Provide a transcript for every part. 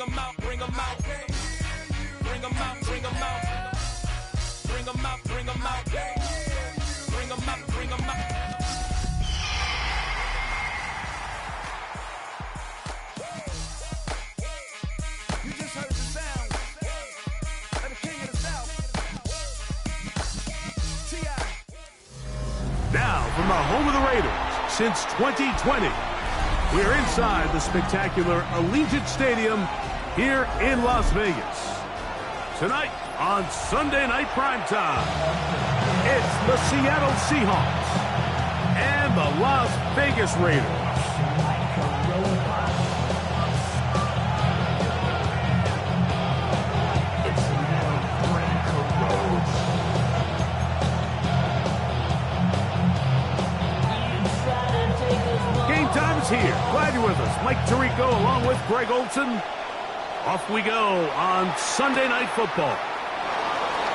them out, bring them out. Bring them out, bring them out. Bring them out, bring them out. Bring them out, bring them out. You just heard the sound of the king of the South. T.I. Now, from the home of the Raiders since 2020, we're inside the spectacular Allegiant Stadium here in Las Vegas. Tonight on Sunday Night Primetime, it's the Seattle Seahawks and the Las Vegas Raiders. Time is here. Glad you're with us. Mike Tirico along with Greg Olson. Off we go on Sunday Night Football.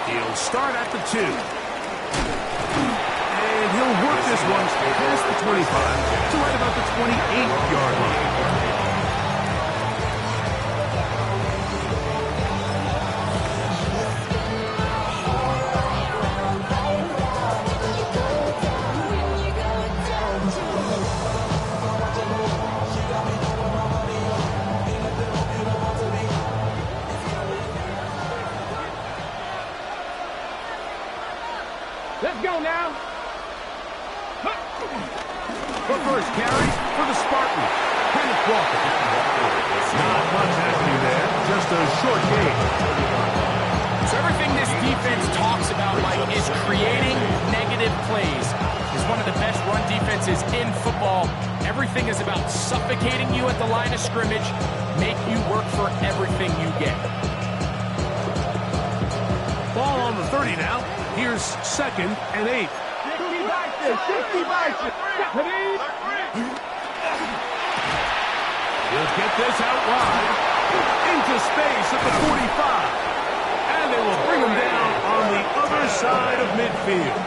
He'll start at the 2. And he'll work this one past the 25 to right about the 28-yard line. Let's go now. The first carry for the Spartans. Kenneth Walker. Not much happening there. Just a short game. So everything this defense talks about, Mike, is creating negative plays. It's one of the best run defenses in football. Everything is about suffocating you at the line of scrimmage, make you work for everything you get. Ball on the 30 now. Here's 2nd and 8. 60 Bison. He'll get this out wide. Into space at the 45. And they will bring him down on the other side of midfield.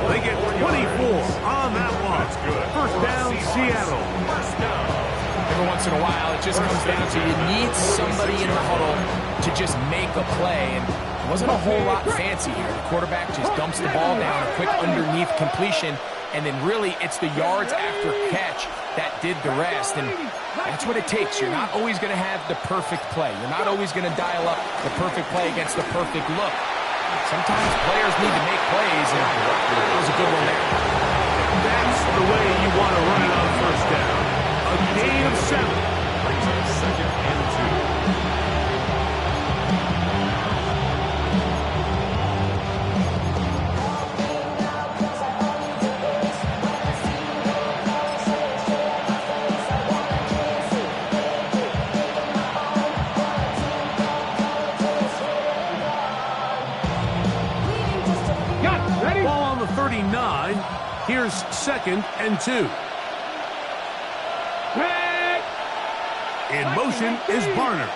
They get 24 on that one. First down, Seattle. Every once in a while, it just comes down to you need somebody in the huddle to just make a play. And it wasn't a whole lot fancy here. The quarterback just dumps the ball down, a quick underneath completion, and then really it's the yards after catch that did the rest. And that's what it takes. You're not always going to have the perfect play. You're not always going to dial up the perfect play against the perfect look. Sometimes players need to make plays, and it was a good one there. That's the way you want to run it on first down. A gain of 7. Brings up 2nd and 2. Ball on the 39. Here's 2nd and 2. In motion is Barner.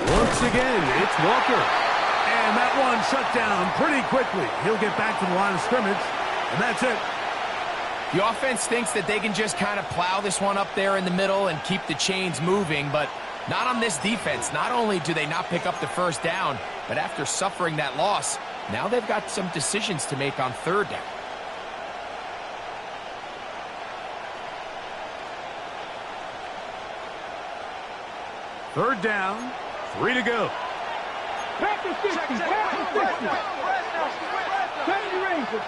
Once again, it's Walker. And that one shut down pretty quickly. He'll get back to the line of scrimmage, and that's it. The offense thinks that they can just kind of plow this one up there in the middle and keep the chains moving, but not on this defense. Not only do they not pick up the first down, but after suffering that loss, now they've got some decisions to make on 3rd down. Third down, 3 to go. Back to 60. 70 Rangers.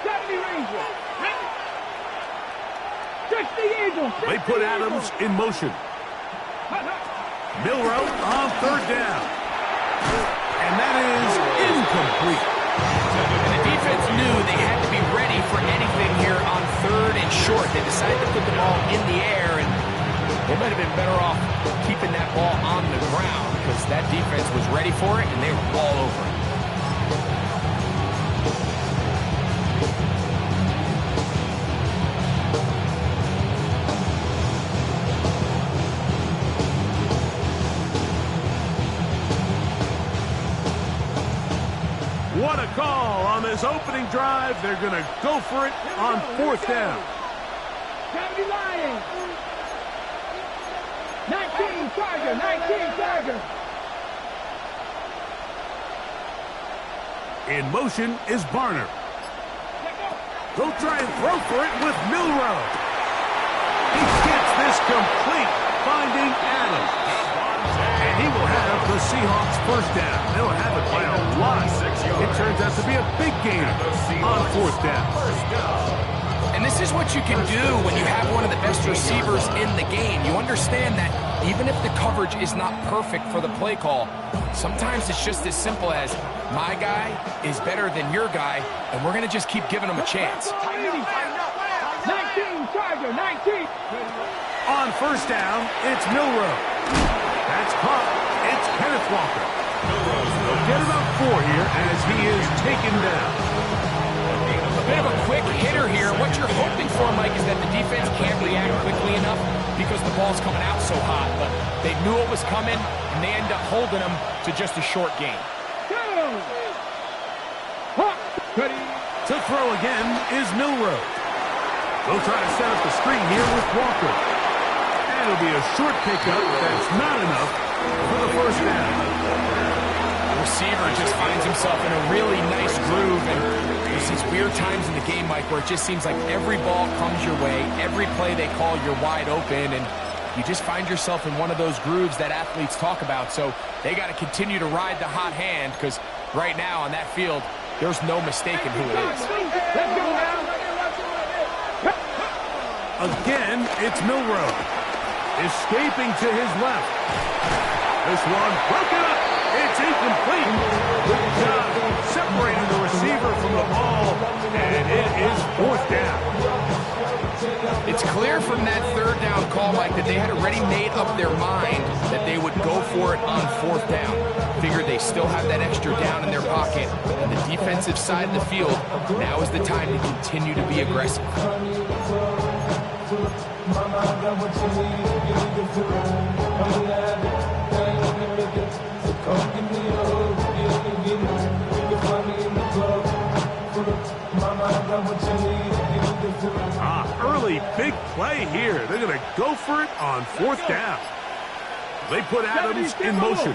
60 Eagles. They put Adams in motion. Milrow on 3rd down. And that is incomplete. And the defense knew they had to be ready for anything here on 3rd and short. They decided to put the ball in the air, and they might have been better off keeping that ball on the ground because that defense was ready for it, and they were all over it. What a call on this opening drive. They're going to go for it on 4th down. 70 Lions. 19 Tiger. 19 Tiger. In motion is Barner. They'll try and throw for it with Milrow. He gets this complete, finding Adams. And he will have the Seahawks first down. They'll have it by a lot. It turns out to be a big game on fourth down. And this is what you can do when you have one of the best receivers in the game. You understand that even if the coverage is not perfect for the play call, sometimes it's just as simple as my guy is better than your guy, and we're going to just keep giving him a chance. 19 Tiger. 19. On first down, it's Milrow. That's caught. It's Kenneth Walker. They'll get about 4 here as he is taken down. A bit of a quick hitter here. What you're hoping for, Mike, is that the defense can't react quickly enough because the ball's coming out so hot. But they knew it was coming, and they end up holding them to just a short gain. To throw again is Milrow. They'll try to set up the screen here with Walker. And it'll be a short pickup that's not enough for the first down. The receiver just finds himself in a really nice groove, and there's these weird times in the game, Mike, where it just seems like every ball comes your way, every play they call, you're wide open, and you just find yourself in one of those grooves that athletes talk about. So they got to continue to ride the hot hand, because right now on that field, there's no mistaking who it is. Again, it's Milrow. Escaping to his left. This one broken up. It's incomplete. Good job separating the receiver from the ball, and it is fourth down. It's clear from that third down call, Mike, that they had already made up their mind that they would go for it on fourth down. Figured they still have that extra down in their pocket. On the defensive side of the field, now is the time to continue to be aggressive. Early big play here. They're going to go for it on fourth down. They put Adams in motion.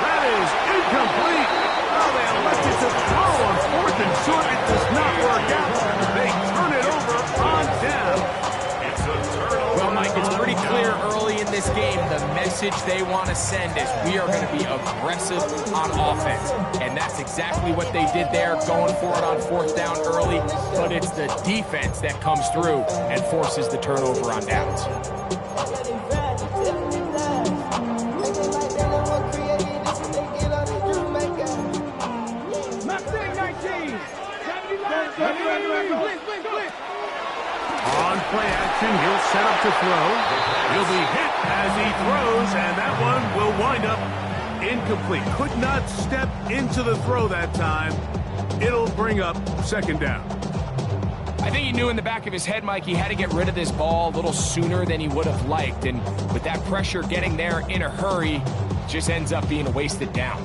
That is incomplete. Oh, they elected to throw on fourth and short. It does not work out. They turn it over on down. Well, Mike, it's pretty clear early in this game the message they want to send is we are going to be aggressive on offense. And that's exactly what they did there, going for it on fourth down early. But it's the defense that comes through and forces the turnover on downs. On play action, he'll set up to throw. He'll be hit as he throws, and that one will wind up incomplete. Could not step into the throw that time. It'll bring up second down. I think he knew in the back of his head, Mike, he had to get rid of this ball a little sooner than he would have liked. And with that pressure getting there in a hurry, just ends up being a wasted down.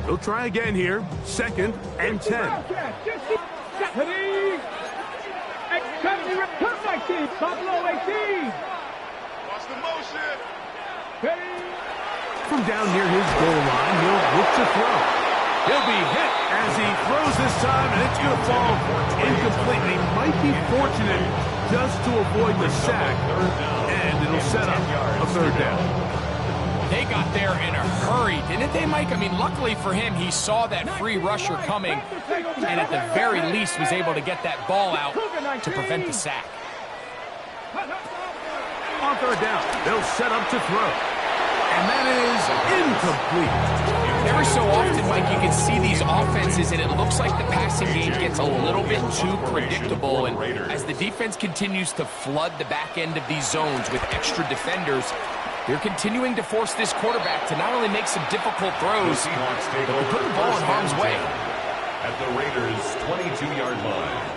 He'll try again here. Second and 10. From down near his goal line, he'll look to throw. He'll be hit as he throws this time, and it's going to fall incomplete. He might be fortunate just to avoid the sack, and it'll set up a third down. They got there in a hurry, didn't they, Mike? I mean, luckily for him, he saw that free rusher coming, and at the very least was able to get that ball out to prevent the sack. On third down, they'll set up to throw. And that is incomplete. Every so often, Mike, you can see these offenses, and it looks like the passing game gets a little bit too predictable. And as the defense continues to flood the back end of these zones with extra defenders, they're continuing to force this quarterback to not only make some difficult throws, but to put the ball in harm's way. At the Raiders' 22-yard line.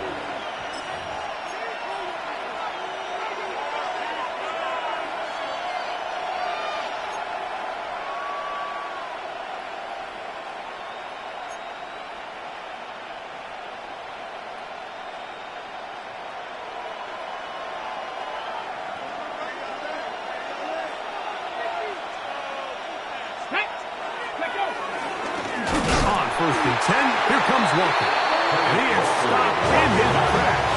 first and 10. Here comes Walker. He is stopped in his tracks.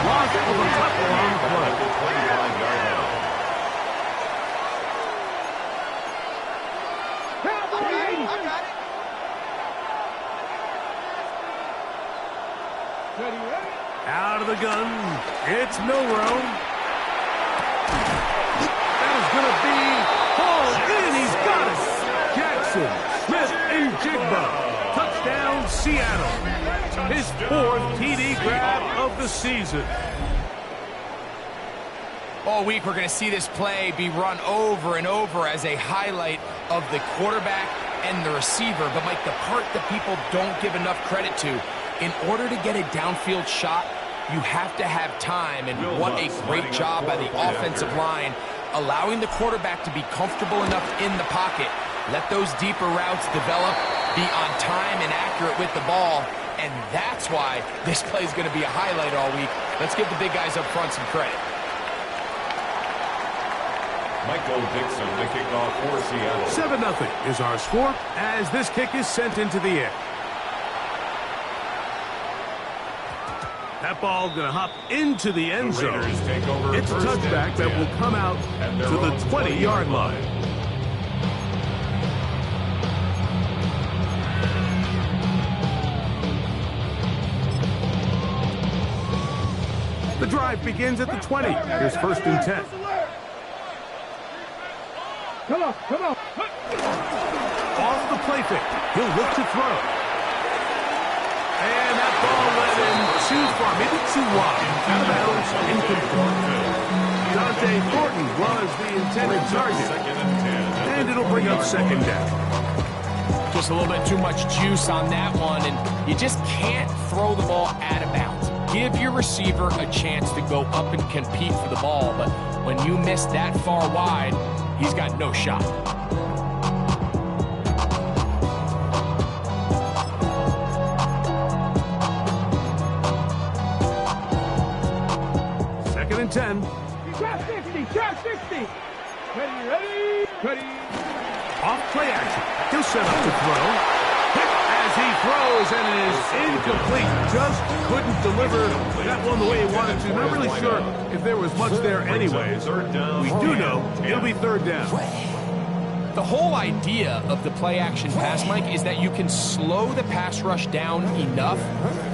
Loss of a couple on the play. 25-yard line. Out of the gun, it's Milrow. That is going to be hauled in. He's got it. Jackson, Smith, and Jigba. Touchdown, Seattle. His fourth TD grab of the season. All week, we're going to see this play be run over and over as a highlight of the quarterback and the receiver. But, Mike, the part that people don't give enough credit to, in order to get a downfield shot, you have to have time. And what a great job by the offensive line, allowing the quarterback to be comfortable enough in the pocket, let those deeper routes develop, be on time and accurate with the ball. And that's why this play is going to be a highlight all week. Let's give the big guys up front some credit. Michael Dixon, the kickoff for Seattle. 7-0 is our score as this kick is sent into the air. That ball going to hop into the end zone. It's a touchback that will come out to the 20-yard line. The drive begins at the 20. Here's first and 10. Come on, come on. Off the play fake. He'll look to throw. And that ball went in too far, maybe too wide. Out of bounds, incomplete. Dante Thornton was the intended target. And it'll bring up second down. Just a little bit too much juice on that one, and you just can't throw the ball out of bounds. Give your receiver a chance to go up and compete for the ball, but when you miss that far wide, he's got no shot. Second and 10. Drop 60, drop 60. Ready. Off play action. He'll set up to throw. Hit as he throws, and it is incomplete. Just couldn't deliver that one the way he wanted to. Not really sure if there was much there anyways. We do know it'll be third down. The whole idea of the play action pass, Mike, is that you can slow the pass rush down enough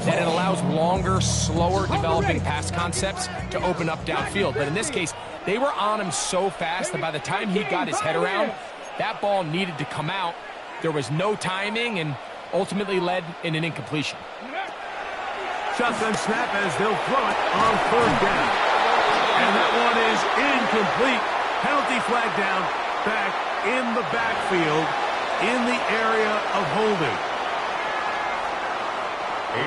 that it allows longer, slower developing pass concepts to open up downfield. But in this case, they were on him so fast that by the time he got his head around, that ball needed to come out. There was no timing and ultimately led in an incompletion. Shotgun snap as they'll throw it on third down. And that one is incomplete. Penalty flag down, back in the backfield, in the area of holding.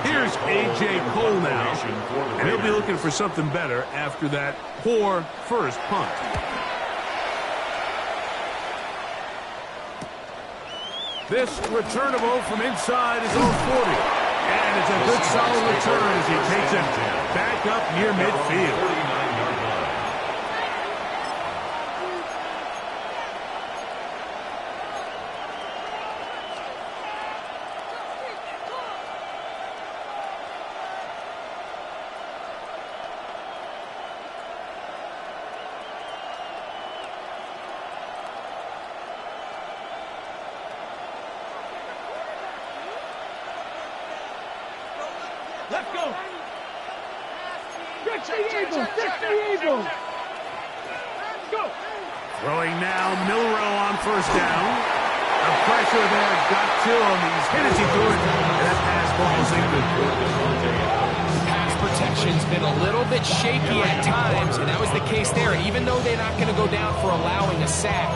Here's A.J. Cole now, and he'll be looking for something better after that poor first punt. This returnable from inside is on 40. And it's a good solid return as he takes it back up near midfield. Let's go. Fix the Eagles. Fix the Eagles. Go. Throwing now, Milrow on first down. The pressure there got to him. He's hit as he threw it. And that pass ball is incomplete. Pass protection's been a little bit shaky at times, and that was the case there. Even though they're not going to go down for allowing a sack,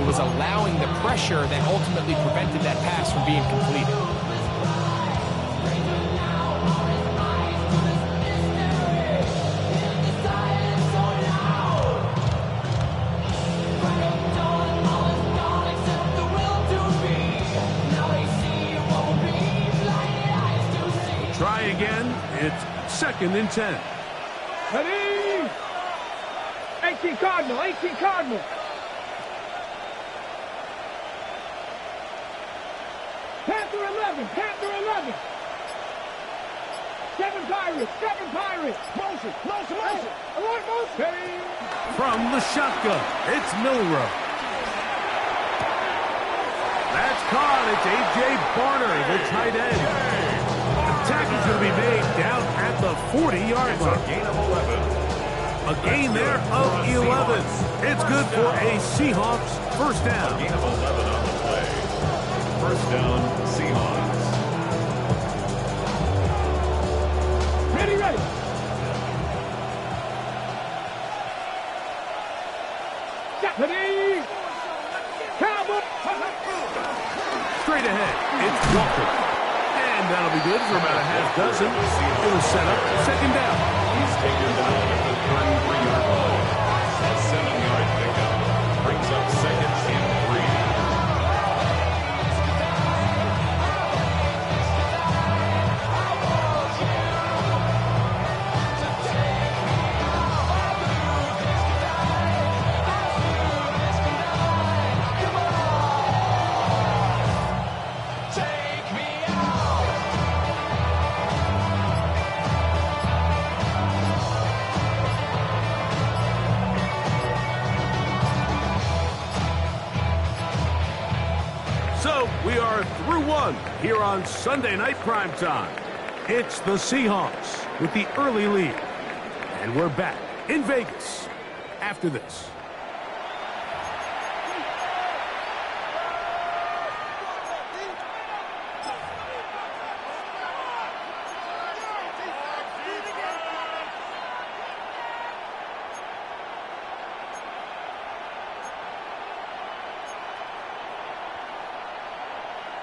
it was allowing the pressure that ultimately prevented that pass from being completed. Try again. It's second and 10. Ready. 18 Cardinal. 18 Cardinal. Panther 11. Panther 11. 7 Pirates. 7 Pirates. Motion. Motion. Motion. Alert motion. From the shotgun, it's Milrow. That's caught. It's A.J. Barner, the tight end. The tackle's going to be made down at the 40-yard line. A gain of 11. A gain there of 11. It's good for a Seahawks first down. A gain of 11 on the play. First down, Seahawks. Ready, ready. Ready. Cowboy. Straight ahead, it's Walker. And that'll be good for about a half dozen. It was set up, second down. He's taken down at the 33-yard line. A 7-yard pickup. Brings up second and 3. So we are through one here on Sunday Night Primetime. It's the Seahawks with the early lead. And we're back in Vegas after this.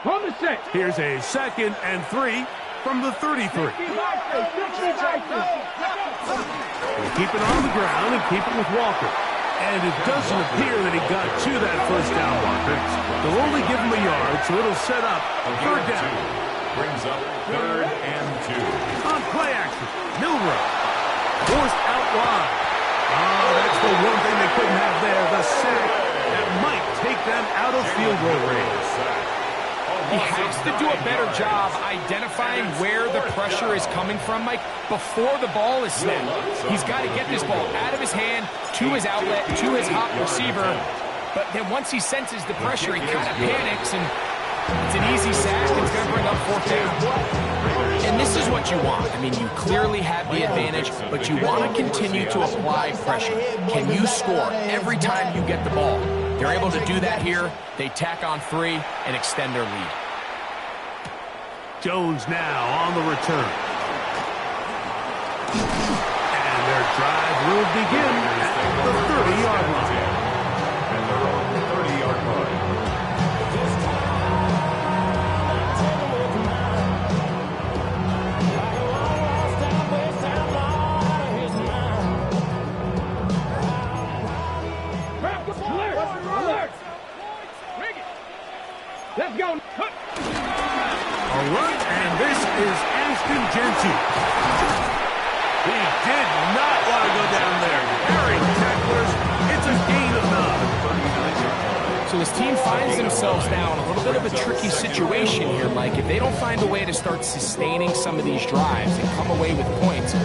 On the set. Here's a 2nd and 3 from the 33. We'll keep it on the ground and keep it with Walker. And it doesn't appear that he got to that first down marker. They'll only give him a yard, so it'll set up third down. Brings up 3rd and 2. On play action, Milrow. Forced out wide. Oh, that's the one thing they couldn't have there, the sack that might take them out of field goal range. He has to do a better job identifying where the pressure is coming from, Mike, before the ball is snapped. He's got to get this ball out of his hand, to his outlet, to his hot receiver. But then once he senses the pressure, he kind of panics, and it's an easy sack. It's going to bring up 4th down. And this is what you want. I mean, you clearly have the advantage, but you want to continue to apply pressure. Can you score every time you get the ball? They're able to do that here. They tack on 3 and extend their lead. Jones now on the return. And their drive will begin at the 30-yard line. And they're on the 30-yard line. Let's go. Alert, and this is Ashton Genty. He did not want to go down there. Carrying tacklers, it's a gain of 9. So this team finds themselves now in a little bit of a tricky situation here, Mike. If they don't find a way to start sustaining some of these drives and come away with points,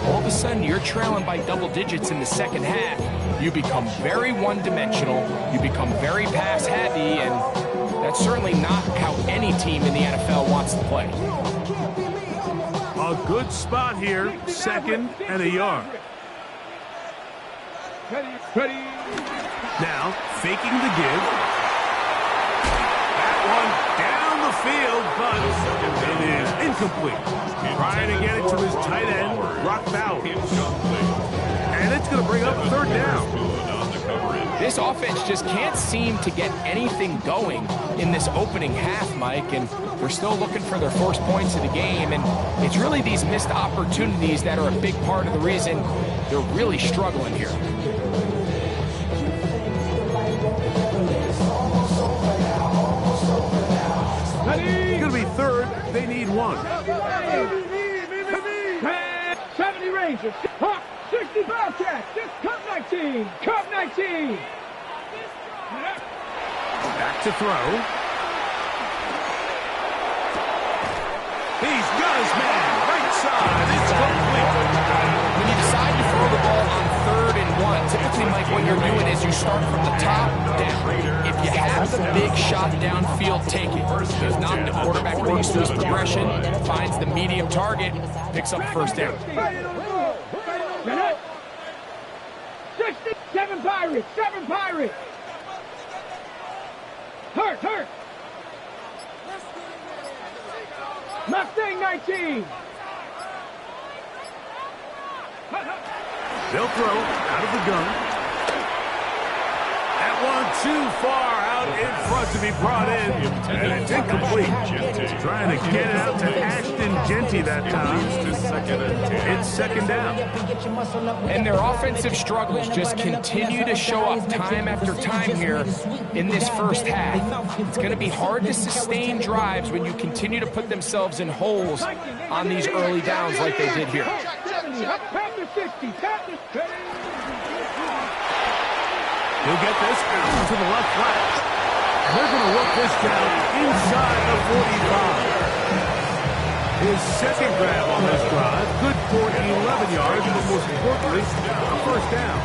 all of a sudden you're trailing by double digits in the second half. You become very one-dimensional. You become very pass-heavy, and that's certainly not how any team in the NFL wants to play. A good spot here, 2nd and a yard. Ready. Now, faking the give. That one down the field, but it is incomplete. Trying to get it to his tight end, Brock Bowers. And it's going to bring up 3rd down. This offense just can't seem to get anything going in this opening half, Mike, and they're still looking for their first points of the game, and it's really these missed opportunities that are a big part of the reason they're really struggling here. It's going to be 3rd. They need 1. 70 Rangers. 60 Bobcats. Just Cup 19. Cup 19. Back to throw. He's got his man. Right side. It's complete. When you decide to throw the ball on 3rd and 1, typically, Mike, what you're doing is you start from the top down. If you have the big shot downfield, take it. If not, the quarterback works through his progression, finds the medium target, picks up first down. 7 Pirates, 7 Pirates. Hurt. Mustang 19. They'll throw out of the gun. That one too far out in front to be brought in, and it's incomplete. Trying to get it out to Ashton Genty that time. It's 2nd down. And their offensive struggles just continue to show up time after time here in this first half. It's going to be hard to sustain drives when you continue to put themselves in holes on these early downs like they did here. He'll get this out to the left flat. They're going to work this down inside the 45. His 2nd grab on this drive, good for 11 yards, and most importantly, a first down.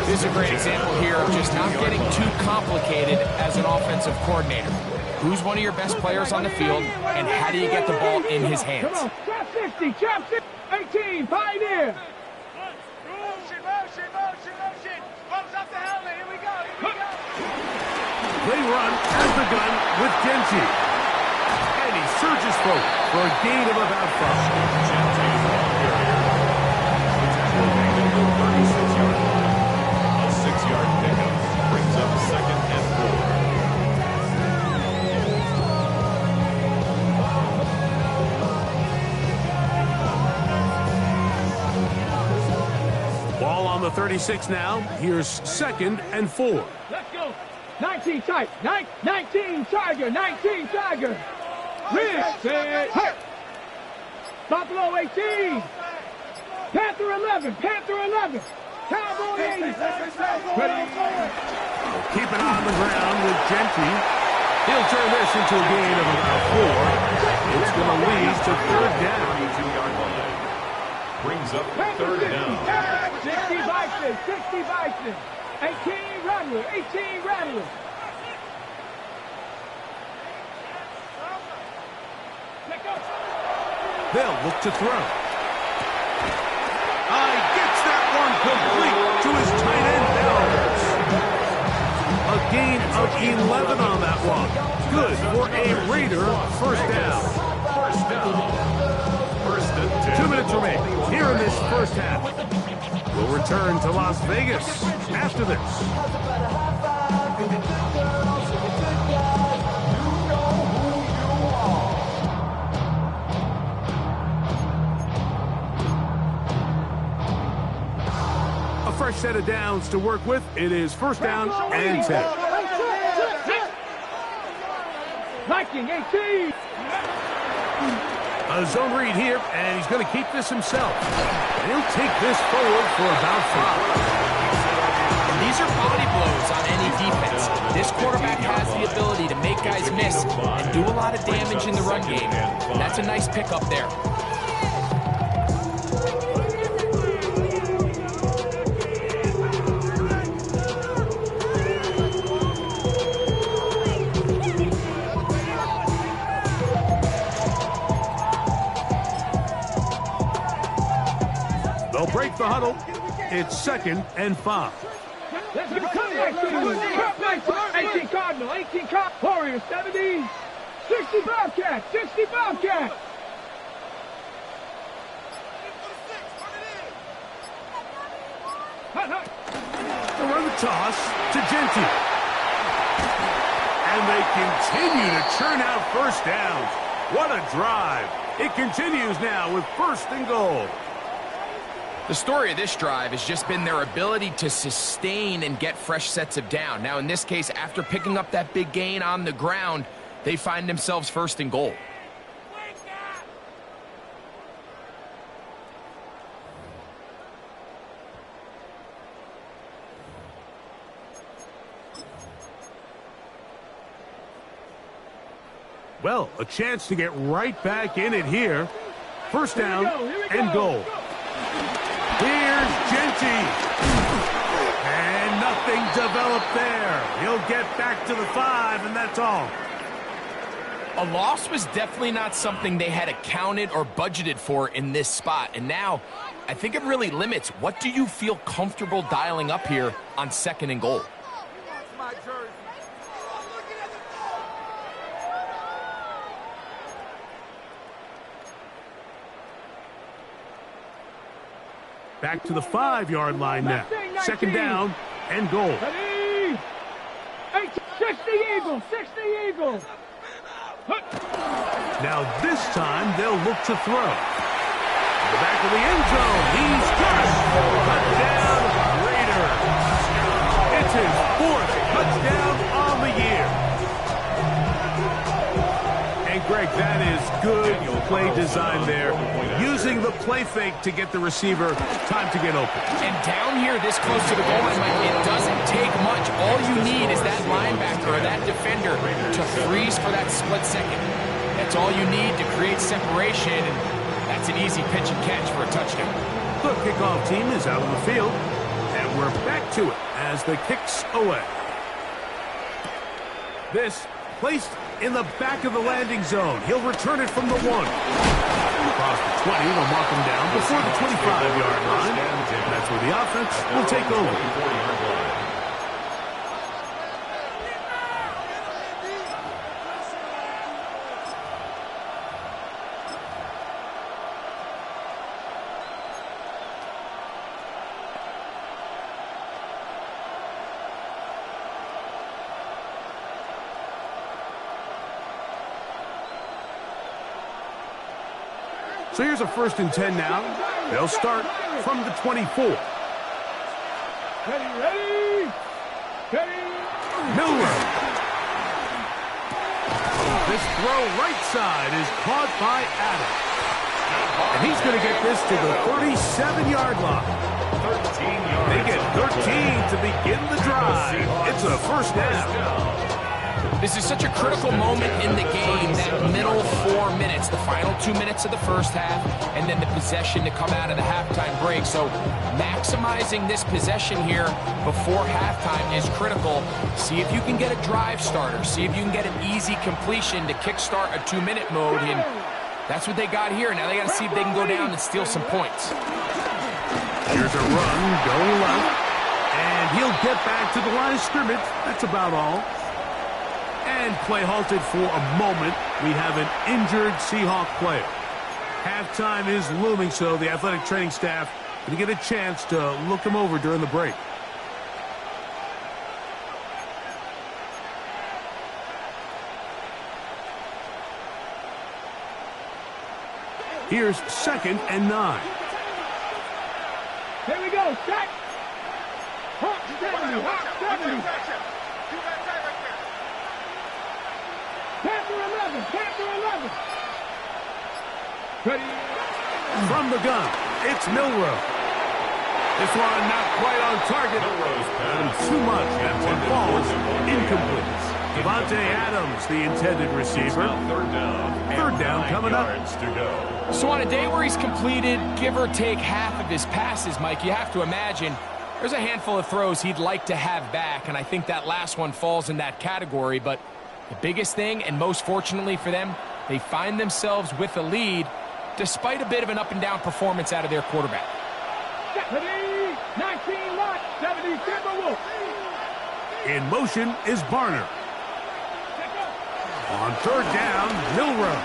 This is a great example here of just not getting too complicated as an offensive coordinator. Who's one of your best players on the field, and how do you get the ball in his hands? Trap 60, 18, Pioneer. They run as the gun with Genty. And he surges forward for a gain of about 5. A 6-yard pickup brings up 2nd and 4. Ball on the 36 now. Here's 2nd and 4. Let's go. 19 tight. 19 Tiger. 19 Tiger. Hit. Buffalo 18. Panther 11. Panther 11. Cowboy 80. Keep it on the ground with Genty. He'll turn this into a gain of about 4. It's going to lead to 3rd down. 32-yard line. Brings up 3rd down. 60 Bison. 60 Bison. 18 Rattler. 18 Rattler. They'll look to throw. Gets that one complete to his tight end, Bells. A gain of 11 on that one. Good for a Raider first down. 2 minutes remain here in this first half. We'll return to Las Vegas after this. Fresh set of downs to work with. It is 1st down and 10. Viking 18. A zone read here, and he's going to keep this himself. And he'll take this forward for about 5. And these are body blows on any defense. This quarterback has the ability to make guys miss and do a lot of damage in the run game. And that's a nice pickup there. They'll break the huddle. It's 2nd and 5. Let's go. 18 Cardinal. 18 Cardinal. Warriors 70. 60 Bobcat. 60 Bobcat. They'll run the toss to Genty. And they continue to churn out first downs. What a drive. It continues now with 1st and goal. The story of this drive has just been their ability to sustain and get fresh sets of down. Now, in this case, after picking up that big gain on the ground, they find themselves 1st and goal. Well, a chance to get right back in it here. First down and goal. Here's Genty. And nothing developed there. He'll get back to the 5, and that's all. A loss was definitely not something they had accounted or budgeted for in this spot. And now, I think it really limits what do you feel comfortable dialing up here on 2nd and goal. Back to the 5-yard line now. 2nd down and goal. Ready? 60 Eagles, 60 Eagles. Now this time they'll look to throw. In the back of the end zone, he's got it. Touchdown, Raiders. It's his 4th touchdown on the year. And Greg, that is good play design there. Using the play fake to get the receiver time to get open. And down here this close to the goal line, Mike, it doesn't take much. All you need is that linebacker or that defender to freeze for that split second. That's all you need to create separation, and that's an easy pitch and catch for a touchdown. The kickoff team is out on the field, and we're back to it as the kick's away. This placed in the back of the landing zone. He'll return it from the 1. Across the 20, they'll mark him down before the 25-yard line. And that's where the offense will take over. So here's a 1st and 10 now. They'll start from the 24. Ready, ready, ready. Miller. This throw right side is caught by Adams. And he's going to get this to the 37-yard line. They get 13 to begin the drive. It's a 1st down. This is such a critical moment in the game, that middle 4 minutes, the final 2 minutes of the first half, and then the possession to come out of the halftime break. So maximizing this possession here before halftime is critical. See if you can get a drive starter. See if you can get an easy completion to kickstart a 2-minute mode, and that's what they got here. Now they got to see if they can go down and steal some points. Here's a run going left, and he'll get back to the line of scrimmage. That's about all. And play halted for a moment. We have an injured Seahawk player. Halftime is looming, so the athletic training staff going to get a chance to look him over during the break. Here's 2nd and 9. Here we go, set. Hawk 70, Hawk 70. Panther 11, Panther 11. Ready. From the gun, it's Milrow. This one not quite on target. Too much. That one falls incomplete. Devontae Adams, the intended receiver. 3rd down coming up. So on a day where he's completed, give or take half of his passes, Mike, you have to imagine there's a handful of throws he'd like to have back, and I think that last one falls in that category. But the biggest thing, and most fortunately for them, they find themselves with a lead despite a bit of an up-and-down performance out of their quarterback. 19 Lott, 70 Timberwolves. In motion is Barner. On 3rd down, Milrow.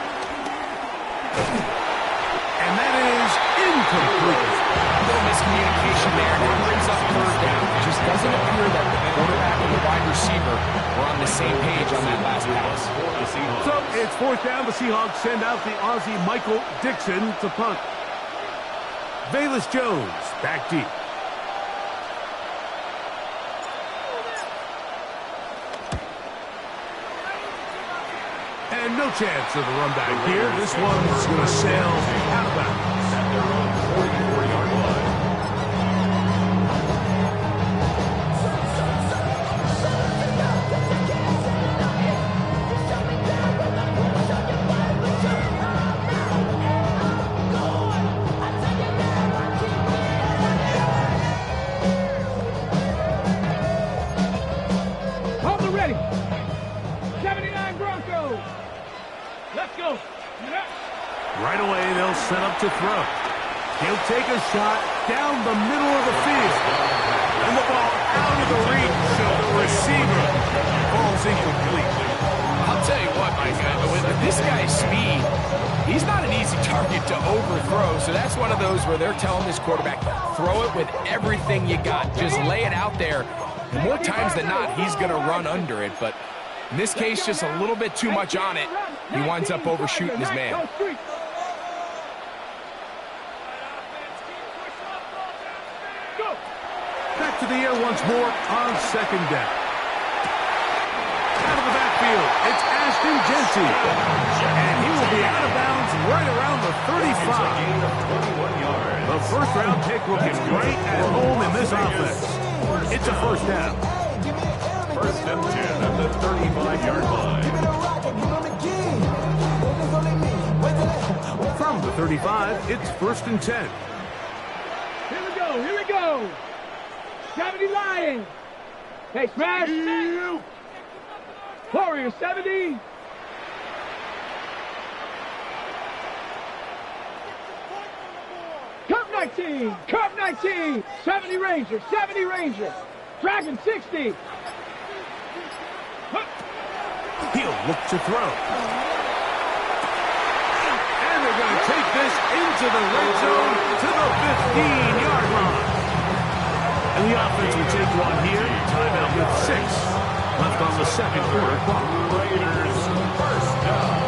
And that is incomplete. A little miscommunication there. That brings up 3rd down. It just doesn't appear that the quarterback and the wide receiver were on the same page on that last pass. So it's 4th down. The Seahawks send out the Aussie Michael Dixon to punt. Velus Jones back deep. And no chance of a run back here. This one's going to sail out of bounds. At their own 44-yard line. We're ready. 79 Broncos. Let's go. Right away, they'll set up to throw. He'll take a shot down the middle of the field. And the ball out of the reach of the receiver. Ball's incomplete. I'll tell you what, my guy, with this guy's speed, he's not an easy target to overthrow. So that's one of those where they're telling this quarterback, throw it with everything you got. Just lay it out there. More times than not, he's going to run under it. But in this case, just a little bit too much on it. He winds up overshooting his man. Back to the air once more on second down. Out of the backfield, it's Ashton Genty. And he will be out of bounds right around the 35. The first-round pick looking great at home in this offense. It's a first down. First and 10 at the 35-yard line. From the 35, it's first and 10. Here we go. Here we go. 70 Lions. Hey, smash. Warrior 70. Cup 19. Cup 19. 70 Ranger. 70 Ranger. Dragon 60. He'll look to throw. And they're going to take this into the red zone to the 15-yard line. And the offense will take one here. Timeout with 6 left on the second quarter clock. Raiders first down.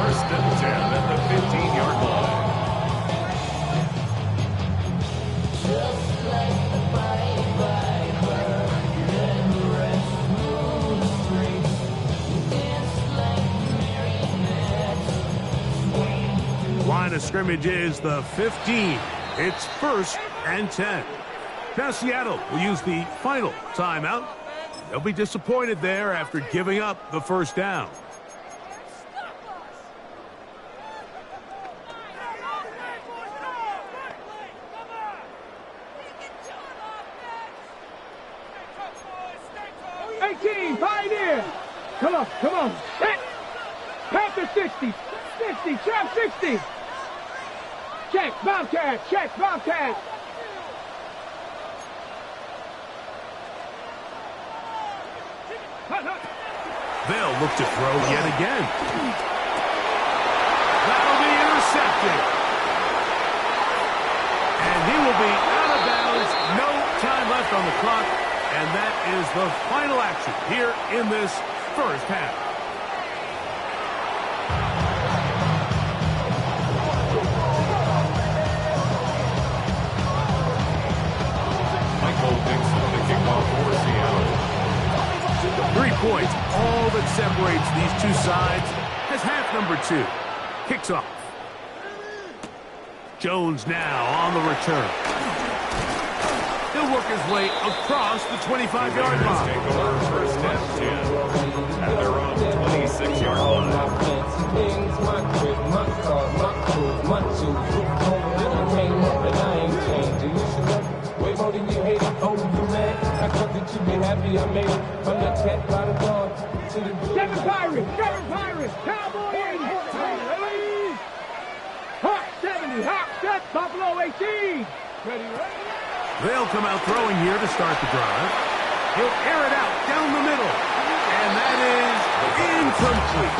First and 10 at the 15-yard line. Line of scrimmage is the 15. It's first and 10. Now Seattle will use the final timeout. They'll be disappointed there after giving up the first down. Pioneer. Come on, come on. Set. Panther 60. 60. Trap 60. Check. Bobcat. Check. Bobcat. They'll look to throw yet again. That'll be intercepted. And he will be out of bounds. No time left on the clock. And that is the final action here in this first half. Michael Dixon, the kickoff for Seattle. 3 points, all that separates these two sides, as half number 2 kicks off. Jones now on the return. He'll work his way across the 25-yard line. Take over first and 10 at their own 26-yard line. Seven Pirates, Cowboys. Hawk 70, Hawk set, Buffalo 18. Ready. They'll come out throwing here to start the drive. He'll air it out down the middle. And that is incomplete.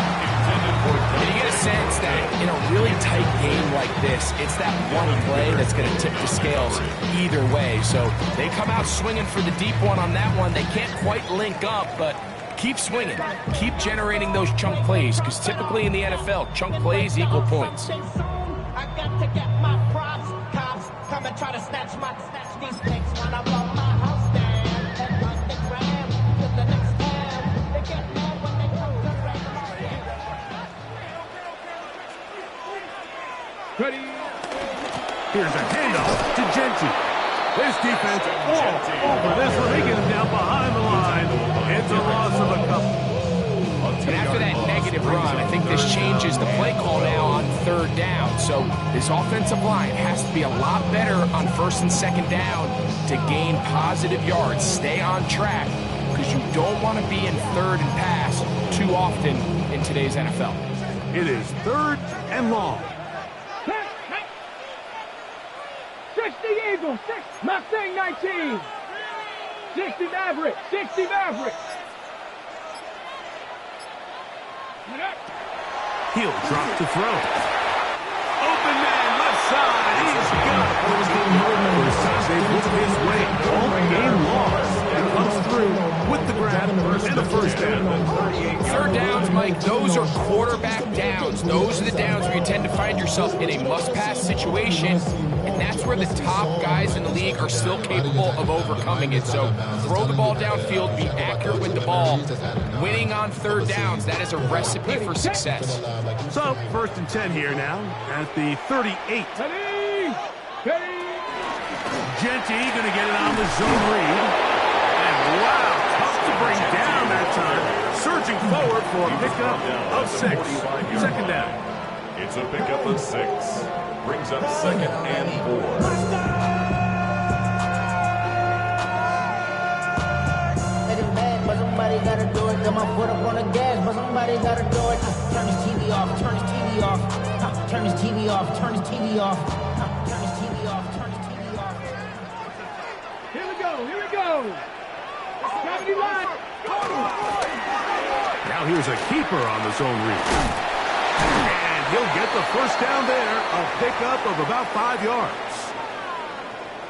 And you get a sense that in a really tight game like this, it's that one play that's going to tip the scales either way. So they come out swinging for the deep one on that one. They can't quite link up, but keep swinging. Keep generating those chunk plays, because typically in the NFL, chunk plays equal points. I got to get my props. Cops come and try to snatch these things when I blow my house down. And on the ground to the next town. They get mad when they come to Ready. Here's a handoff to Genty. This defense all over this one. They get him down behind the line. It's a loss of a couple. And after that negative run, I think this changes the play call now on third down. So this offensive line has to be a lot better on first and second down to gain positive yards, stay on track. because you don't want to be in third and pass too often in today's NFL. It is 3rd and long. 60 Eagles, Mustang 19. 60 Maverick, 60 Maverick. He'll drop to throw. Open man, left side. He's got it. First time they've looked his way all game long. And comes through with the grab and a first down. Third downs, Mike, those are quarterback downs. Those are the downs where you tend to find yourself in a must-pass situation, and that's where the top guys in the league are still capable of overcoming it. So throw the ball downfield, be accurate with the ball. Winning on third downs, that is a recipe for success. So, 1st and 10 here now at the 38. Genty going to get it on the zone read. And wow, tough to bring down that time. Surging forward for a pickup of 6. 2nd down. It's a pickup of 6. Brings up 2nd and 4. But somebody gotta do it. Got my foot up on the gas, but somebody gotta do it. Turn this TV off, turn this TV off. Turn this TV off, turn this TV off. Turn this TV off, turn this TV off. Here we go, here we go. 70 line. Now here's a keeper on the zone read. And he'll get the first down there. A pickup of about 5 yards.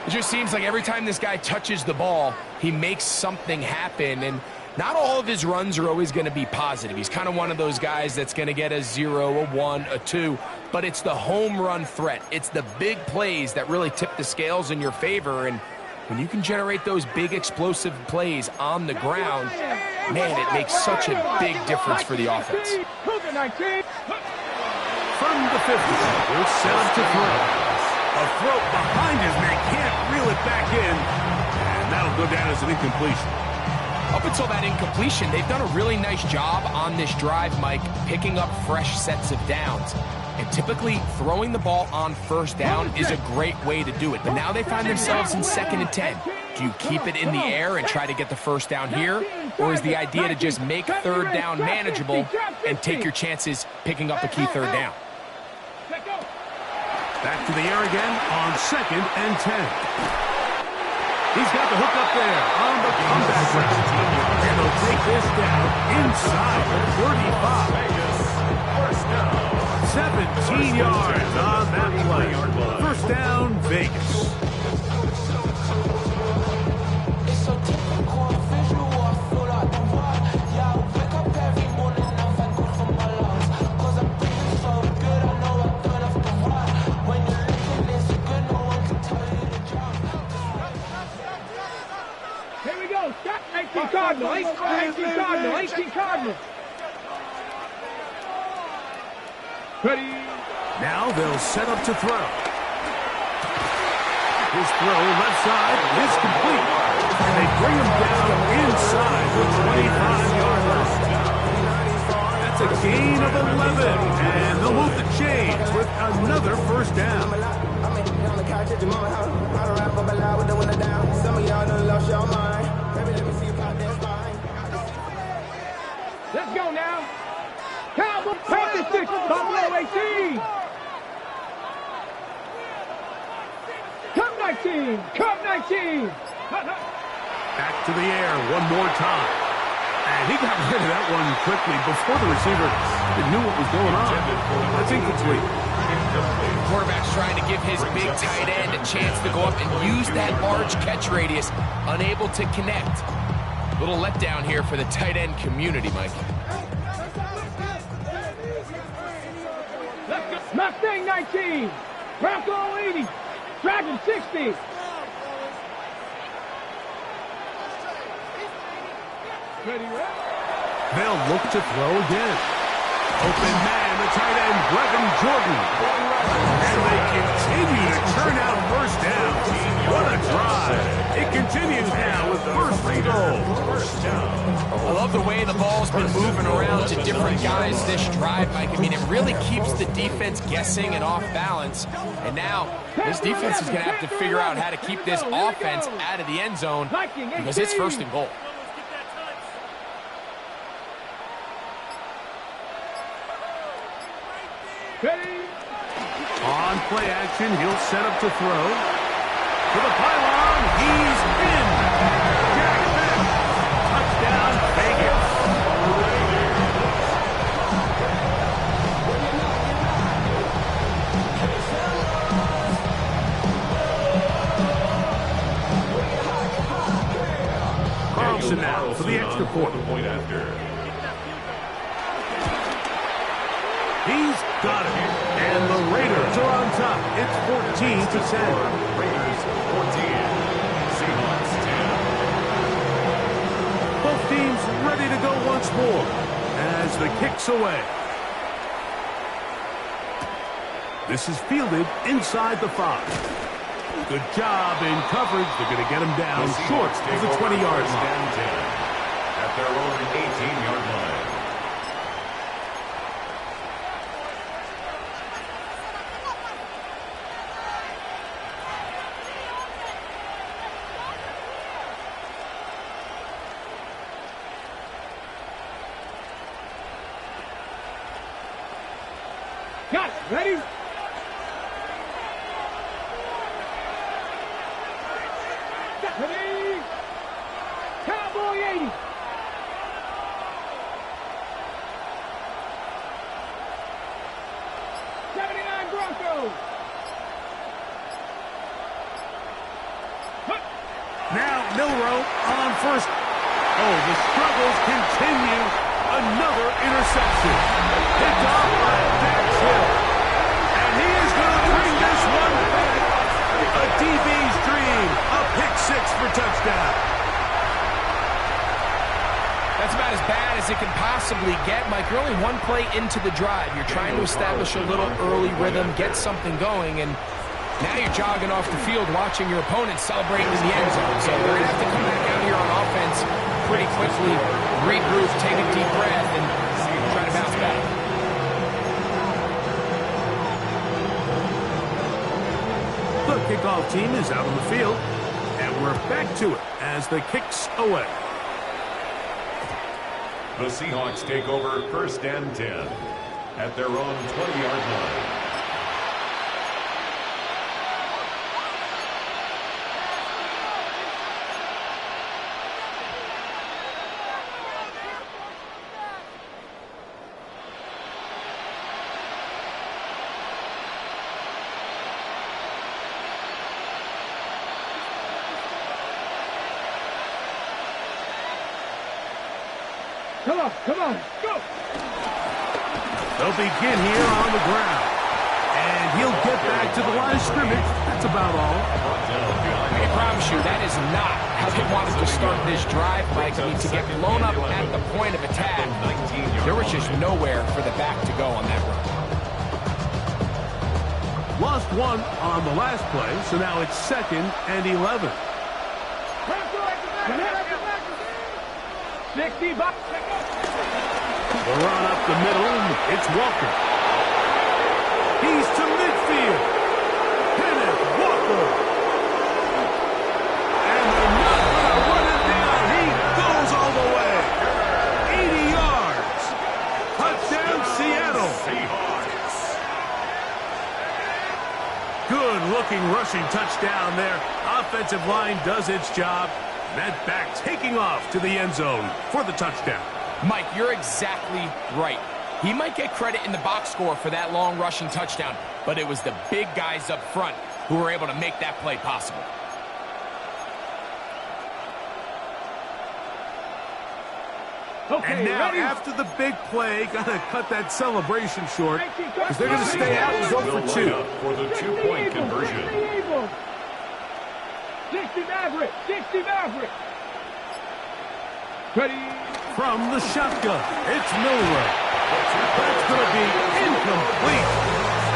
It just seems like every time this guy touches the ball, he makes something happen, and not all of his runs are always going to be positive. He's kind of one of those guys that's going to get a 0, a 1, a 2, but it's the home run threat. It's the big plays that really tip the scales in your favor, and when you can generate those big explosive plays on the ground, man, it makes such a big difference for the offense. From the 50, we'll set up to throw. A throw behind his man, can't reel it back in, and that'll go down as an incompletion. Up until that incompletion, they've done a really nice job on this drive, Mike, picking up fresh sets of downs. And typically, throwing the ball on first down is a great way to do it. But now they find themselves in 2nd and 10. Do you keep it in the air and try to get the first down here? Or is the idea to just make third down manageable and take your chances picking up a key third down? Back to the air again on 2nd and 10. He's got the hook up there on the comeback route. And they'll take this down inside the 35. 17 yards on that play. First down, Vegas. Here we go. Stop. 18 Cardinal. 18 Cardinal. 18 Cardinal. Ready. Now they'll set up to throw. His throw left side is complete. And they bring him down inside the 25-yard line. That's a gain of 11. And they'll move the chains with another first down. Let's go now. Cowboy, Panthers 6, Buffalo 18. Cup 19, Cup 19. Back to the air one more time. And he got rid of that one quickly before the receiver knew what was going on. That's incomplete. Quarterback's trying to give his big tight end a chance to go up and use that large catch radius, unable to connect. Little letdown here for the tight end community, Mike. Mustang 19, Bronco 80, Dragon 60. They'll look to throw again. Open man, the tight end, Brevin Jordan. And they continue to turn out first downs. What a drive. It continues now with first and goal. I love the way the ball's been moving around to different guys this drive, Mike. I mean, it really keeps the defense guessing and off balance. And now, this defense is going to have to figure out how to keep this offense out of the end zone because it's first and goal. Ready? On play action, he'll set up to throw. To the pylon, he's in. Jack Beck. Touchdown, Vegas. Carlson now for the extra point after. He's got it. And the Raiders are on top. It's 14-10. Raiders 14. Seahawks 10. Both teams ready to go once more as the kick's away. This is fielded inside the 5. Good job in coverage. They're going to get him down short of the 20-yard line. At their own 18-yard line. Got it. Ready? Ready? Cowboy 80. '79 Broncos. Now Milroe on first. Oh, the struggles continue. Another interception. Picked off by Dax Hill. And he is going to bring this one back. A DB's dream. A pick 6 for touchdown. That's about as bad as it can possibly get. Mike, you're only one play into the drive. You're trying to establish a little early rhythm, get something going, and now you're jogging off the field watching your opponent celebrating in the end zone. So they're going to have to come back out here on offense pretty quickly, regroup, take a deep breath, and try to bounce back. The kickoff team is out on the field, and we're back to it as the kick's away. The Seahawks take over 1st and 10 at their own 20-yard line. Come on, go! They'll begin here on the ground. And he'll get back to the line of scrimmage. That's about all. I can promise you that is not how they wanted to start this drive, Mike. I mean, to get blown up at the point of attack, there was just nowhere for the back to go on that run. Lost one on the last play, so now it's 2nd and 11. 60 bucks. The run up the middle, it's Walker. He's to midfield. Kenneth Walker. And they're not going to run it down. He goes all the way. 80 yards. Touchdown, Seattle. Good-looking rushing touchdown there. Offensive line does its job. That back taking off to the end zone for the touchdown. Mike, you're exactly right. He might get credit in the box score for that long rushing touchdown, but it was the big guys up front who were able to make that play possible. Okay, and now, ready? after the big play, gonna cut that celebration short because they're gonna stay out and go for 2. For the 2-point conversion. 60 Maverick, 60 Maverick. Ready? From the shotgun, it's Milroe. That's going to be incomplete.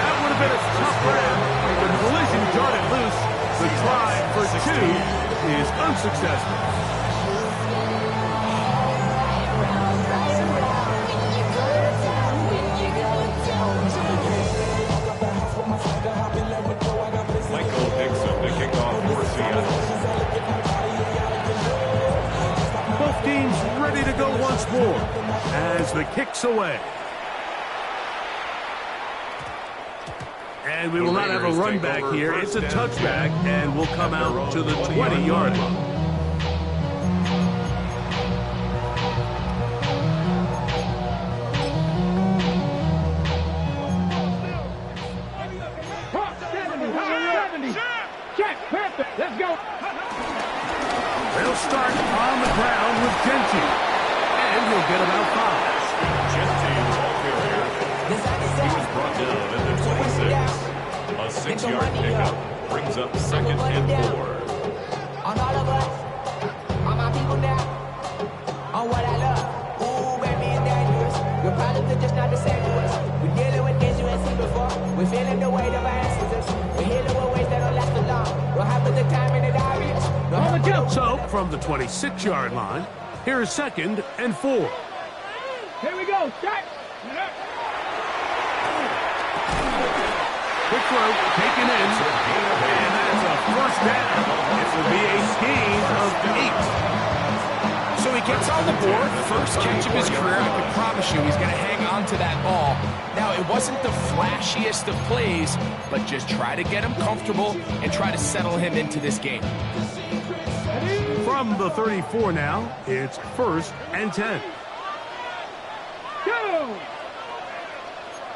That would have been a tough grab. The collision jarred it loose. The try for 2 is unsuccessful. Michael Dixon to kick off for Seattle. Both teams ready to go once more as the kick's away. And we will not have a run back here. It's a touchback, and will come out to the 20-yard line. Let's go. They'll start on the ground with Genty, and he'll get about 5. Genty, the ball carrier. He was brought down at the 26. A 6-yard pickup brings up 2nd and 4. On all of us, on my people now, on what I love. Ooh, baby, it's dangerous. Your problems are just not the same to us. We're dealing with things you ain't seen before. We're feeling the weight of our ancestors. We're healing with ways that don't last too long. Don't happen the time in it obvious. On the jump. So, from the 26-yard line, here is 2nd and 4. Here we go. Shot. Quick throw, taken in, and that's a first down. It will be a gain of 8. So he gets on the board, first catch of his career. I can promise you he's going to hang on to that ball. Now, it wasn't the flashiest of plays, but just try to get him comfortable and try to settle him into this game. From the 34 now, it's 1st and 10. Go.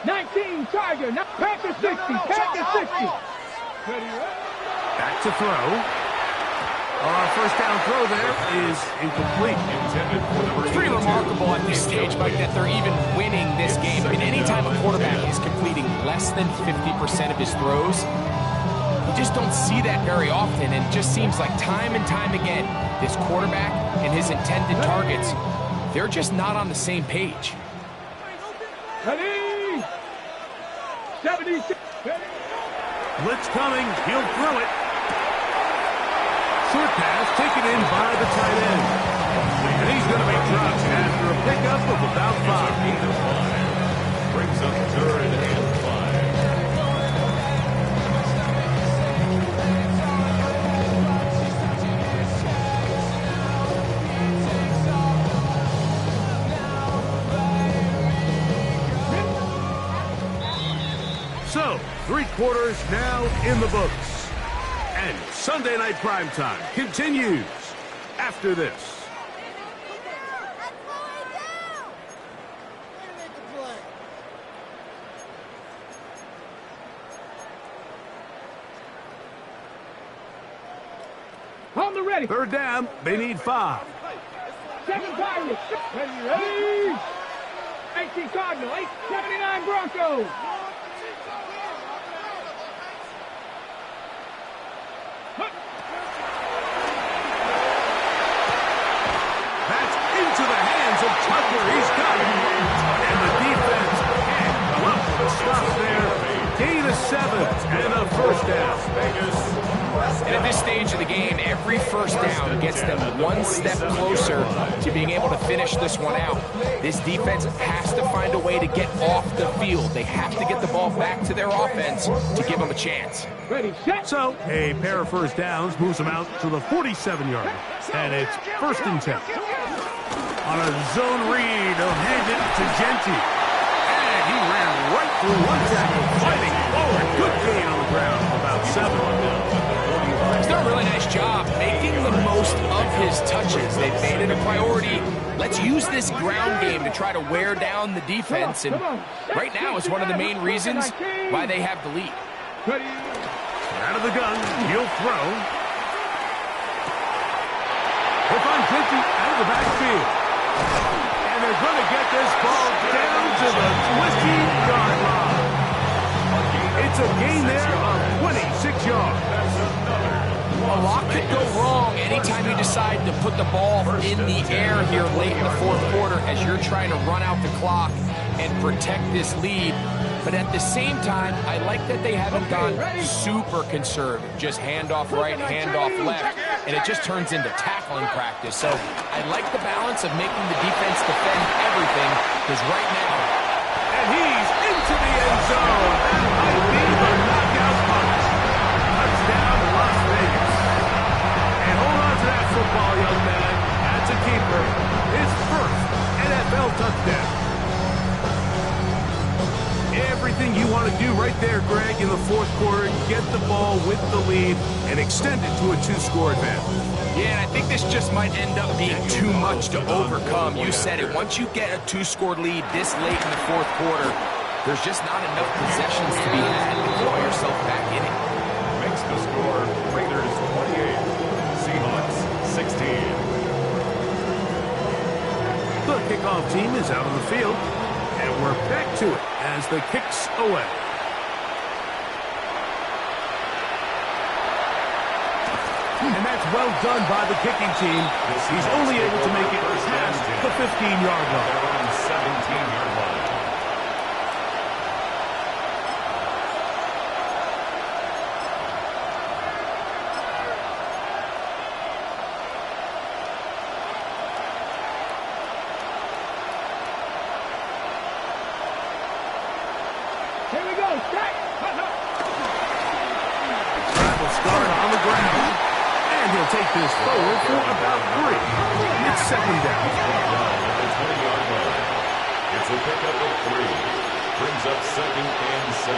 19 Tiger. Now back to 60. Back to 60. Back to throw. Our first down throw there is incomplete. It's pretty remarkable at this stage, Mike, that they're even winning this game. I mean, anytime a quarterback is completing less than 50% of his throws, you just don't see that very often. And it just seems like time and time again, this quarterback and his intended targets, they're just not on the same page. Ready. 76. Blitz coming. He'll throw it. Short pass taken in by the tight end. And he's going to be dropped after a pickup of about 5. Brings up 3rd and 5. So, 3 quarters now in the books. And Sunday Night Primetime continues after this. On the ready. 3rd down, they need 5. 7 Pirates. Ready. 18 Cardinal. 879 Broncos. Into the hands of Tucker. He's got it. And the defense can't come up with a stop there. Gain of 7 and a first down. And at this stage of the game, every first down gets them one step closer to being able to finish this one out. This defense has to find a way to get off the field. They have to get the ball back to their offense to give them a chance. Ready, set. So, a pair of first downs moves them out to the 47-yard line. And it's 1st and 10. On a zone read, he'll hand it to Genty. And he ran right through one tackle, fighting forward. Good gain on the ground, about 7. He's done a really nice job making the most of his touches. They've made it a priority. Let's use this ground game to try to wear down the defense. And right now is one of the main reasons why they have the lead. Out of the gun, he'll throw. He'll find Genty out of the backfield. And they're going to get this ball down to the 20-yard line. It's a gain there of 26 yards. A lot could go wrong anytime you decide to put the ball in the air here late in the 4th quarter as you're trying to run out the clock and protect this lead. But at the same time, I like that they haven't gone super conservative. Just handoff right, handoff left, and it just turns into tackling practice. So I like the balance of making the defense defend everything, because right now... And he's into the end zone. That might be the knockout punch. Touchdown, Las Vegas. And hold on to that football, young man. That's a keeper. His first NFL touchdown. everything you want to do right there, Greg, in the fourth quarter. Get the ball with the lead and extend it to a 2-score advantage. Yeah, and I think this just might end up being too much to overcome. You said it. Once you get a 2-score lead this late in the fourth quarter, there's just not enough possessions to be had to claw yourself back in it. Makes the score Raiders 28, Seahawks 16. The kickoff team is out on the field, and we're back to it as the kick's away. And that's well done by the kicking team. He's only able to make it past the 15-yard line. They're on the 17-yard line. Here we go, set! Travel start on the ground. And he'll take this forward for about 3. It's second down. At the 20-yard line. It's a pickup of 3. Brings up 2nd and 7.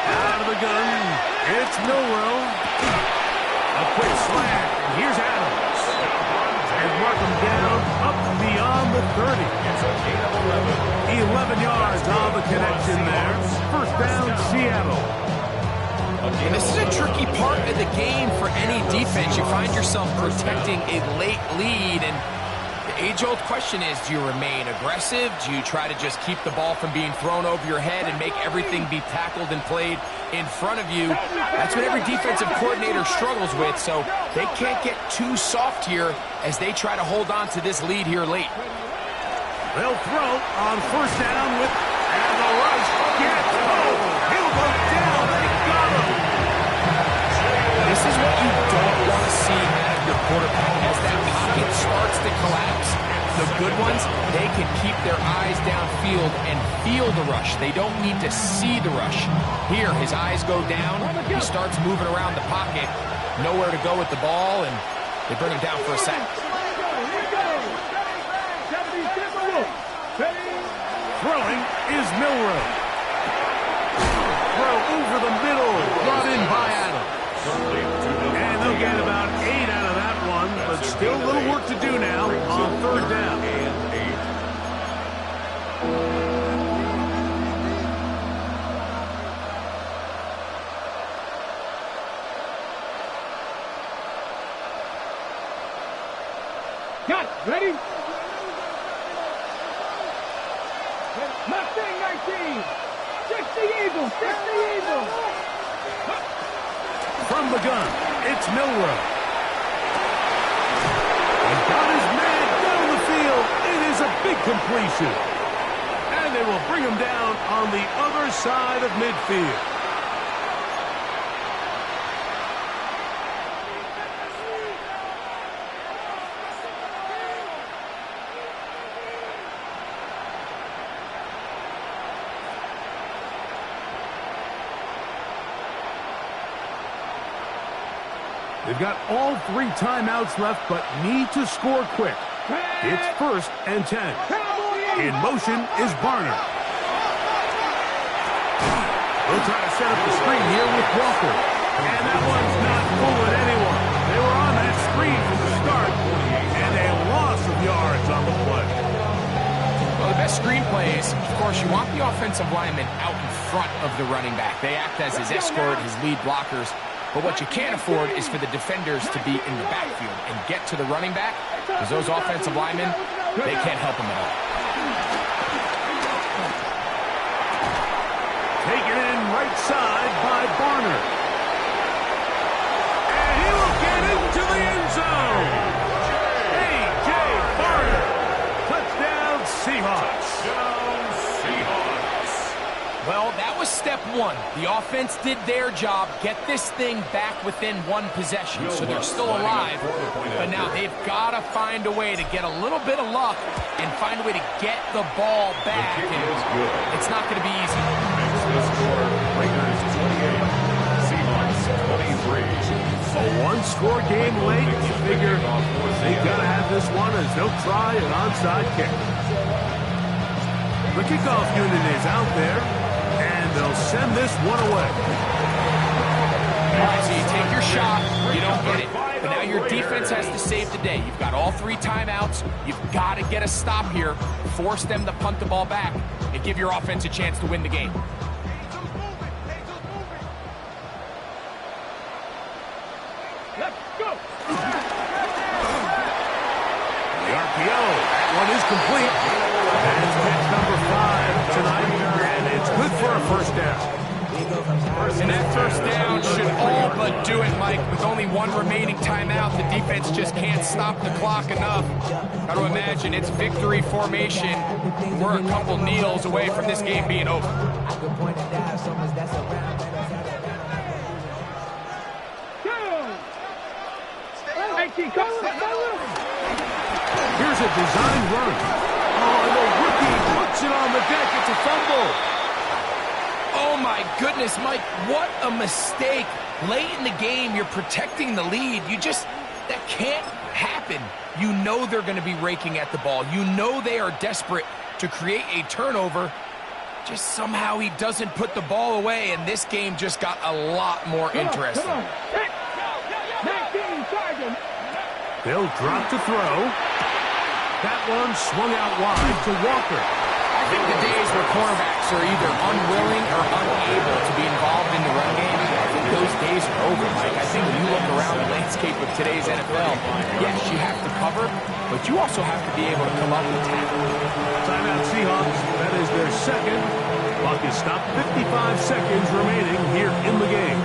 Out of the gun, it's Milroe. A quick slant. Here's Adams. And mark him down up beyond the 30. It's a gain of 11. 11 yards on the connection there. First down, Seattle. And this is a tricky part of the game for any defense. You find yourself protecting a late lead, and the age-old question is, do you remain aggressive? Do you try to just keep the ball from being thrown over your head and make everything be tackled and played in front of you? That's what every defensive coordinator struggles with, so they can't get too soft here as they try to hold on to this lead here late. They'll throw on first down with, and the rush gets home. He'll go down. They got him. This is what you don't want to see out of your quarterback as that pocket starts to collapse. The good ones, they can keep their eyes downfield and feel the rush. They don't need to see the rush. Here, his eyes go down. He starts moving around the pocket. Nowhere to go with the ball, and they bring him down for a sack. Throwing is Milroe. Throw over the middle, brought in by Adams. And they'll get about 8 out of that one, but still a little work to do now on third down. Got it. Ready? Mustang 19. 60 Eagles. 60 Eagles. From the gun, it's Milroe. He's got his man down the field. It is a big completion. And they will bring him down on the other side of midfield. They've got all 3 timeouts left, but need to score quick. It's 1st and 10. In motion is Barner. They'll try to set up the screen here with Walker. And that one's not fooling anyone. They were on that screen from the start, and a loss of yards on the play. Well, the best screen plays, of course, you want the offensive lineman out in front of the running back. They act as his escort, his lead blockers. But what you can't afford is for the defenders to be in the backfield and get to the running back, because those offensive linemen, they can't help him at all. Taken in right side by Barner. And he will get into the end zone. A.J. Barner. Touchdown, Seahawks. Well, that was step 1. The offense did their job, get this thing back within 1 possession, so they're still alive. But now they've got to find a way to get a little bit of luck and find a way to get the ball back. And it's not going to be easy. the score, Raiders 28, Seahawks 23. A one-score game late. You figure they got to have this one as they'll try an onside kick. The kickoff unit is out there, and they'll send this one away. All right, so you take your shot, you don't get it. But now your defense has to save the day. You've got all 3 timeouts. You've got to get a stop here, force them to punt the ball back, and give your offense a chance to win the game. Let's go. The RPO, that one is complete. That is catch number 5 tonight, and it's good for a first down. And that first down should all but do it, Mike. With only 1 remaining timeout, the defense just can't stop the clock enough. Got to imagine it's victory formation. We're a couple kneels away from this game being over. Here's a design run. Oh, and the rookie puts it on the deck. It's a fumble. Oh, my goodness, Mike, what a mistake. Late in the game, you're protecting the lead. That can't happen. You know they're going to be raking at the ball. You know they are desperate to create a turnover. Just somehow he doesn't put the ball away, and this game just got a lot more interesting. Come on. 19, Sergeant. They'll drop to throw. That one swung out wide to Walker. I think the days where cornerbacks are either unwilling or unable to be involved in the run game, I think those days are over, Mike. I think when you look around the landscape of today's NFL, yes, you have to cover, but you also have to be able to come up and tackle. Timeout Seahawks. That is their second. Clock is stopped. 55 seconds remaining here in the game.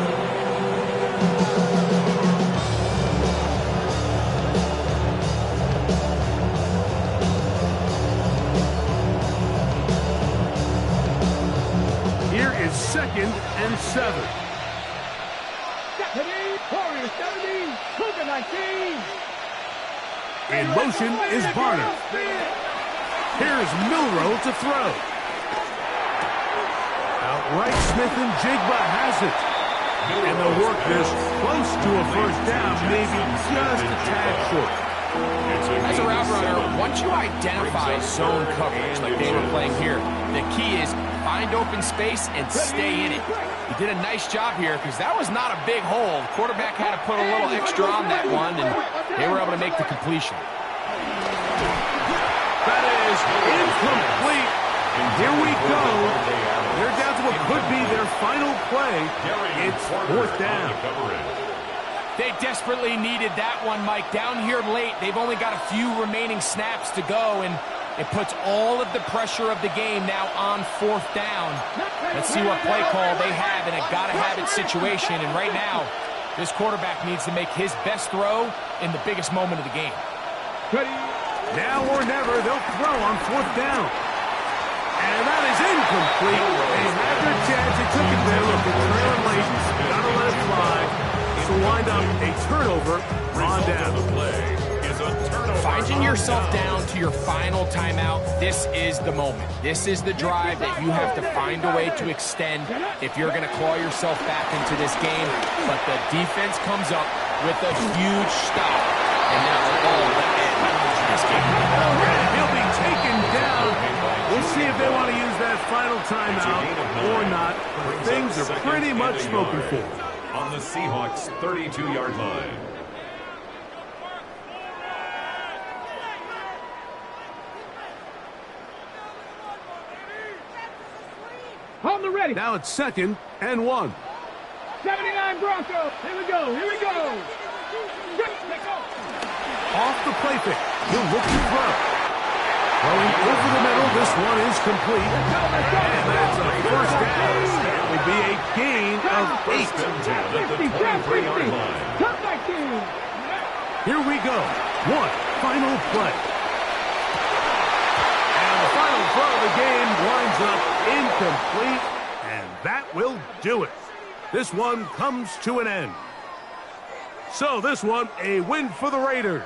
Second and 7. Warriors 70, Cougar 19. In motion is Barner. Here's Milroe to throw. Outright Smith and Jigba has it. And they'll work this close to a first down, maybe just a tad short. As a route runner, once you identify zone coverage like they were playing here, the key is find open space and stay in it. He did a nice job here because that was not a big hole. The quarterback had to put a little extra on that one, and they were able to make the completion. That is incomplete. And here we go. They're down to what could be their final play. It's 4th down. They desperately needed that one, Mike. Down here late, they've only got a few remaining snaps to go, and it puts all of the pressure of the game now on 4th down. Let's see what play call they have in a gotta-have-it situation. And right now, this quarterback needs to make his best throw in the biggest moment of the game. Now or never, they'll throw on 4th down. And that is incomplete. They had their chance. They took advantage of the trailing late. Gotta let it fly. To wind up a turnover on down. Finding yourself down to your final timeout, this is the moment. This is the drive that you have to find a way to extend if you're going to claw yourself back into this game. But the defense comes up with a huge stop, and that's all that ends this game. He'll be taken down. We'll see if they want to use that final timeout or not. Things are pretty much spoken for. On the Seahawks' 32-yard line. On the ready. Now it's 2nd and 1. 79 Broncos. Here we go. Here we go. Off the play fake. He'll look to throw. Throwing over the middle. This one is complete. And that's a first down. It will be a gain of 8. 50, 50. Top 19. Here we go. One final play. And the final throw of the game winds up incomplete. And that will do it. This one comes to an end. So this one, a win for the Raiders.